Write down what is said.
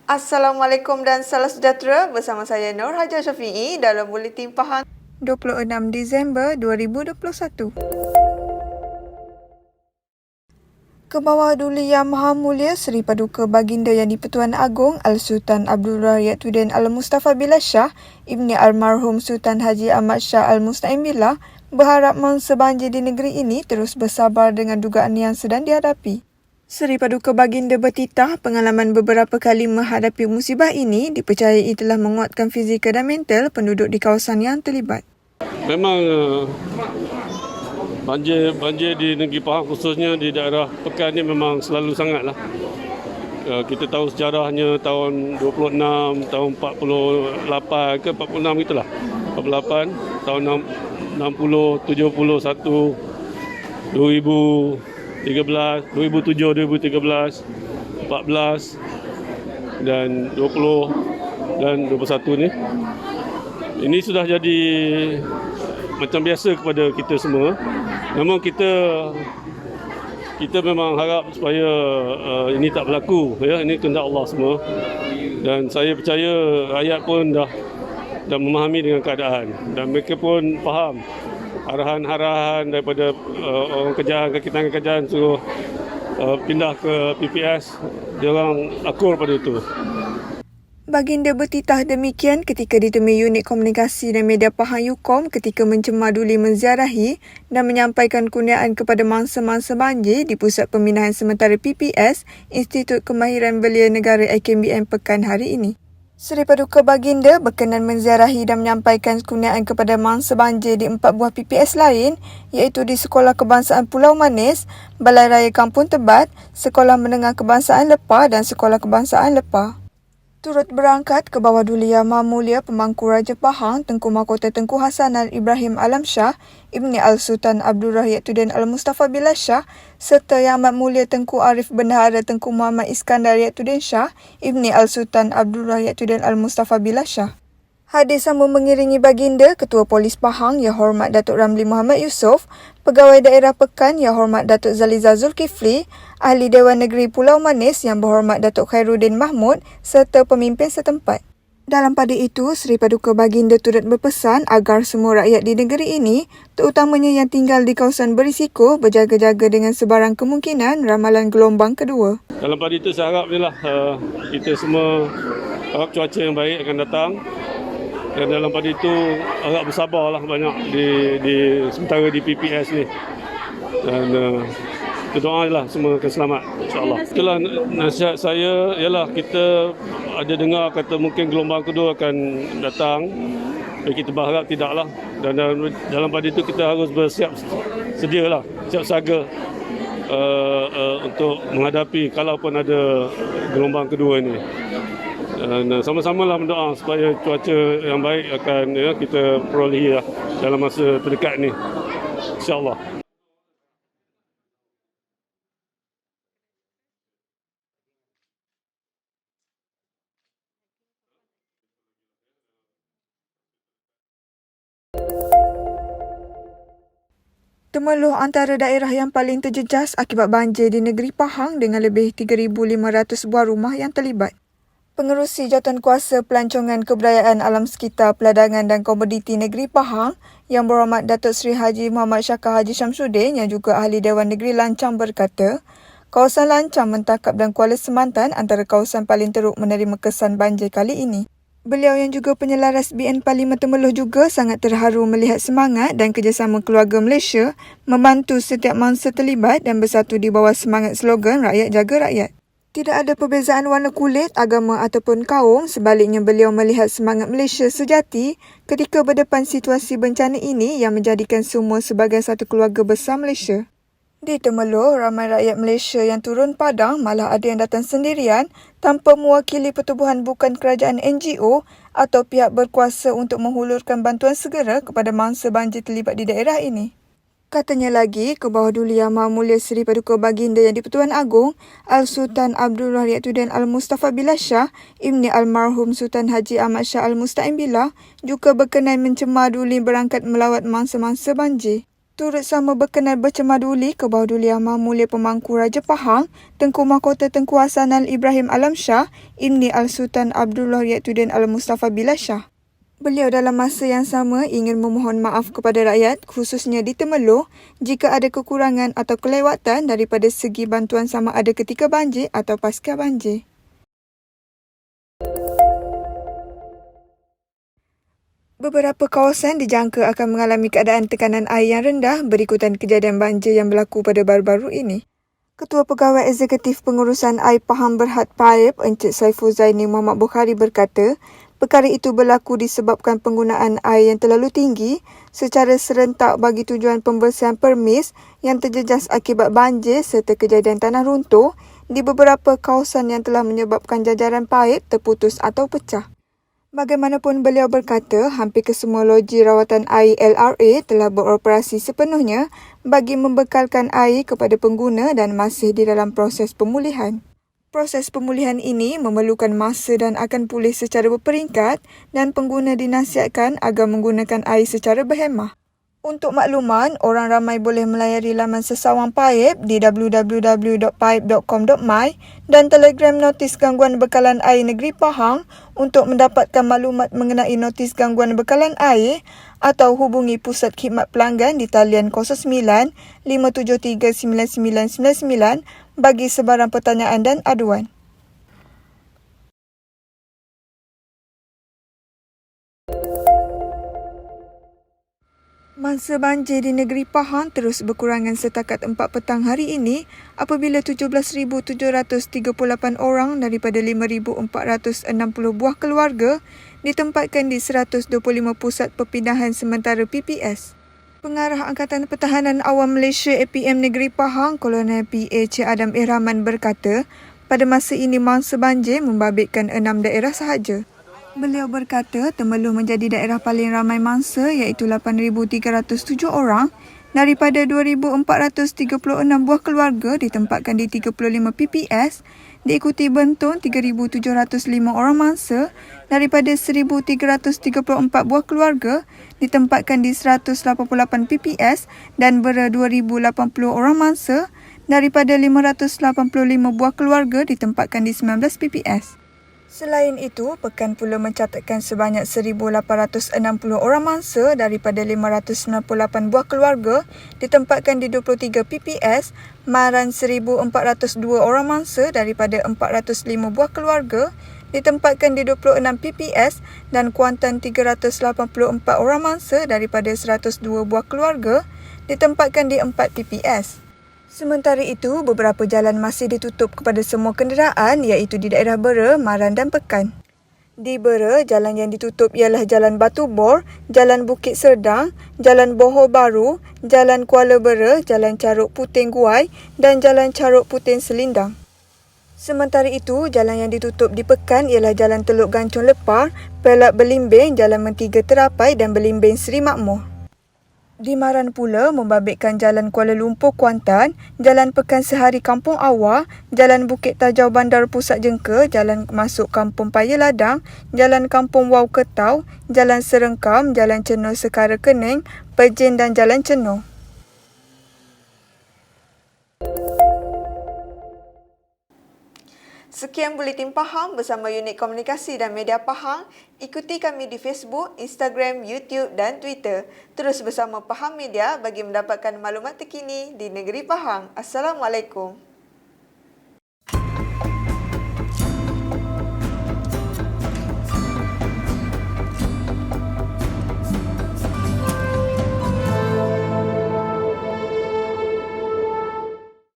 Assalamualaikum dan salam sejahtera, bersama saya Nur Hajar Syafiee dalam Buletin Pahang 26 Disember 2021. Kebawah Duli Yang Maha Mulia Seri Paduka Baginda Yang di-Pertuan Agong Al-Sultan Abdul Rakyatuddin Al-Mustafa Billah Shah Ibni Almarhum Sultan Haji Ahmad Shah Al-Musta'im Billah berharap mangsa banjir di negeri ini terus bersabar dengan dugaan yang sedang dihadapi. Seri Paduka Baginda bertitah pengalaman beberapa kali menghadapi musibah ini dipercayai telah menguatkan fizikal dan mental penduduk di kawasan yang terlibat. Memang banjir di negeri Pahang khususnya di daerah Pekan ni memang selalu sangatlah. Kita tahu sejarahnya tahun 26, tahun 48 ke 46 gitulah. 48, tahun 60, 71, 2013, 2007, 2013, 14 dan 20 dan 21 ni. Ini sudah jadi macam biasa kepada kita semua. Namun kita memang harap supaya ini tak berlaku, ya. Ini kehendak Allah semua. Dan saya percaya rakyat pun dah memahami dengan keadaan dan mereka pun faham arahan-arahan daripada orang kerajaan, kaki tangan kerajaan suruh pindah ke PPS. Dia orang akur pada itu. Baginda bertitah demikian ketika ditemui Unit Komunikasi dan Media Pahang UKOM ketika mencemar Duli menziarahi dan menyampaikan kurniaan kepada mangsa-mangsa banjir di Pusat Pemindahan Sementara PPS Institut Kemahiran Belia Negara IKMBN Pekan hari ini. Seri Paduka Baginda berkenan menziarahi dan menyampaikan kurniaan kepada mangsa banjir di 4 buah PPS lain iaitu di Sekolah Kebangsaan Pulau Manis, Balai Raya Kampung Tebat, Sekolah Menengah Kebangsaan Lepah dan Sekolah Kebangsaan Lepah. Turut berangkat ke bawah Duli Yang Maha Mulia Pemangku Raja Pahang Tengku Mahkota Tengku Hasanan Ibrahim Alam Shah Ibni Al-Sultan Abdul Rakyatuddin Al-Mustafa Billah Shah serta Yang Amat Mulia Tengku Arif Bendahara Tengku Muhammad Iskandar Rakyatuddin Shah Ibni Al-Sultan Abdul Rakyatuddin Al-Mustafa Billah Shah. Hadir sambung mengiringi baginda Ketua Polis Pahang Yang Hormat Datuk Ramli Muhammad Yusof, Pegawai Daerah Pekan Yang Hormat Datuk Zaliza Zulkifli, Ahli Dewan Negeri Pulau Manis Yang Berhormat Datuk Khairuddin Mahmud serta pemimpin setempat. Dalam pada itu, Seri Paduka Baginda turut berpesan agar semua rakyat di negeri ini, terutamanya yang tinggal di kawasan berisiko, berjaga-jaga dengan sebarang kemungkinan ramalan gelombang kedua. Dalam pada itu saya harap kita semua harap cuaca yang baik akan datang. Dan dalam pada itu agak bersabarlah banyak sementara di PPS ni. Dan kita doalah semua akan selamat, insya-Allah. Itulah nasihat saya, ialah kita ada dengar kata mungkin gelombang kedua akan datang. Kita berharap tidaklah. Dan dalam pada itu kita harus bersiap sedialah, siap saga untuk menghadapi kalaupun ada gelombang kedua ini. Dan sama-samalah berdoa supaya cuaca yang baik akan kita perolehi dalam masa terdekat ini, insya-Allah. Temeloh antara daerah yang paling terjejas akibat banjir di negeri Pahang dengan lebih 3,500 buah rumah yang terlibat. Pengerusi Jawatankuasa Pelancongan Kebudayaan Alam Sekitar Peladangan dan Komoditi Negeri Pahang Yang Berhormat Datuk Seri Haji Muhammad Syakar Haji Syamsuddin yang juga Ahli Dewan Negeri Lancang berkata, kawasan Lancang, Mentakap dan Kuala Semantan antara kawasan paling teruk menerima kesan banjir kali ini. Beliau yang juga penyelaras BN Parlimen Temeloh juga sangat terharu melihat semangat dan kerjasama keluarga Malaysia membantu setiap mangsa terlibat dan bersatu di bawah semangat slogan Rakyat Jaga Rakyat. Tidak ada perbezaan warna kulit, agama ataupun kaum, sebaliknya beliau melihat semangat Malaysia sejati ketika berdepan situasi bencana ini yang menjadikan semua sebagai satu keluarga besar Malaysia. Di Temeloh, ramai rakyat Malaysia yang turun padang, malah ada yang datang sendirian tanpa mewakili pertubuhan bukan kerajaan NGO atau pihak berkuasa untuk menghulurkan bantuan segera kepada mangsa banjir terlibat di daerah ini. Katanya lagi, ke bawah Duli Yang Maha Mulia Seri Paduka Baginda Yang di-Pertuan Agong Al-Sultan Abdul Rakyatuddin Al-Mustafa Billah Shah Ibni Almarhum Sultan Haji Ahmad Shah Al-Musta'im Billah juga berkenan mencemar Duli berangkat melawat mangsa-mangsa banjir. Turut sama berkenan bercemaduli ke bawah Duli Yang Maha Mulia Pemangku Raja Pahang, Tengku Mahkota Tengku Hasanal Ibrahim Alam Shah, Ibni Al-Sultan Abdullah Riyatuddin Al-Mustafa Billah Shah. Beliau dalam masa yang sama ingin memohon maaf kepada rakyat, khususnya di Temerloh, jika ada kekurangan atau kelewatan daripada segi bantuan sama ada ketika banjir atau pasca banjir. Beberapa kawasan dijangka akan mengalami keadaan tekanan air yang rendah berikutan kejadian banjir yang berlaku pada baru-baru ini. Ketua Pegawai Eksekutif Pengurusan Air Pahang Berhad Paip, Encik Saiful Zaini Muhammad Bukhari berkata, perkara itu berlaku disebabkan penggunaan air yang terlalu tinggi secara serentak bagi tujuan pembersihan permis yang terjejas akibat banjir serta kejadian tanah runtuh di beberapa kawasan yang telah menyebabkan jajaran paip terputus atau pecah. Bagaimanapun beliau berkata, hampir kesemua loji rawatan air LRA telah beroperasi sepenuhnya bagi membekalkan air kepada pengguna dan masih di dalam proses pemulihan. Proses pemulihan ini memerlukan masa dan akan pulih secara berperingkat dan pengguna dinasihatkan agar menggunakan air secara berhemah. Untuk makluman, orang ramai boleh melayari laman Sesawang Paip di www.paip.com.my dan Telegram Notis Gangguan Bekalan Air Negeri Pahang untuk mendapatkan maklumat mengenai notis gangguan bekalan air atau hubungi Pusat Khidmat Pelanggan di talian 09 573 9999 bagi sebarang pertanyaan dan aduan. Mangsa banjir di negeri Pahang terus berkurangan setakat 4 petang hari ini apabila 17,738 orang daripada 5,460 buah keluarga ditempatkan di 125 pusat perpindahan sementara PPS. Pengarah Angkatan Pertahanan Awam Malaysia APM Negeri Pahang, Kolonel PA Cik Adam Rahman berkata, pada masa ini mangsa banjir membabitkan 6 daerah sahaja. Beliau berkata Temerloh menjadi daerah paling ramai mangsa iaitu 8,307 orang daripada 2,436 buah keluarga ditempatkan di 35 PPS, diikuti Bentong 3,705 orang mangsa daripada 1,334 buah keluarga ditempatkan di 188 PPS dan Bera 2,080 orang mangsa daripada 585 buah keluarga ditempatkan di 19 PPS. Selain itu, Pekan pula mencatatkan sebanyak 1,860 orang mangsa daripada 598 buah keluarga ditempatkan di 23 PPS, Maran 1,402 orang mangsa daripada 405 buah keluarga ditempatkan di 26 PPS dan Kuantan 384 orang mangsa daripada 102 buah keluarga ditempatkan di 4 PPS. Sementara itu, beberapa jalan masih ditutup kepada semua kenderaan iaitu di daerah Bera, Maran dan Pekan. Di Bera, jalan yang ditutup ialah Jalan Batu Bor, Jalan Bukit Serdang, Jalan Bohor Baru, Jalan Kuala Bera, Jalan Caruk Puting Guai dan Jalan Caruk Puting Selindang. Sementara itu, jalan yang ditutup di Pekan ialah Jalan Teluk Gancung Lepar, Perak Belimbing, Jalan Mentiga Terapai dan Belimbing Seri Makmur. Di Maran pula membabitkan Jalan Kuala Lumpur Kuantan, Jalan Pekan Sehari Kampung Awar, Jalan Bukit Tajau Bandar Pusat Jengka, Jalan masuk Kampung Paya Ladang, Jalan Kampung Wau Ketau, Jalan Serengkam, Jalan Cenor Sekara Kening, Pejen dan Jalan Cenor. Sekian Buletin Pahang bersama Unit Komunikasi dan Media Pahang. Ikuti kami di Facebook, Instagram, YouTube dan Twitter. Terus bersama Pahang Media bagi mendapatkan maklumat terkini di negeri Pahang. Assalamualaikum.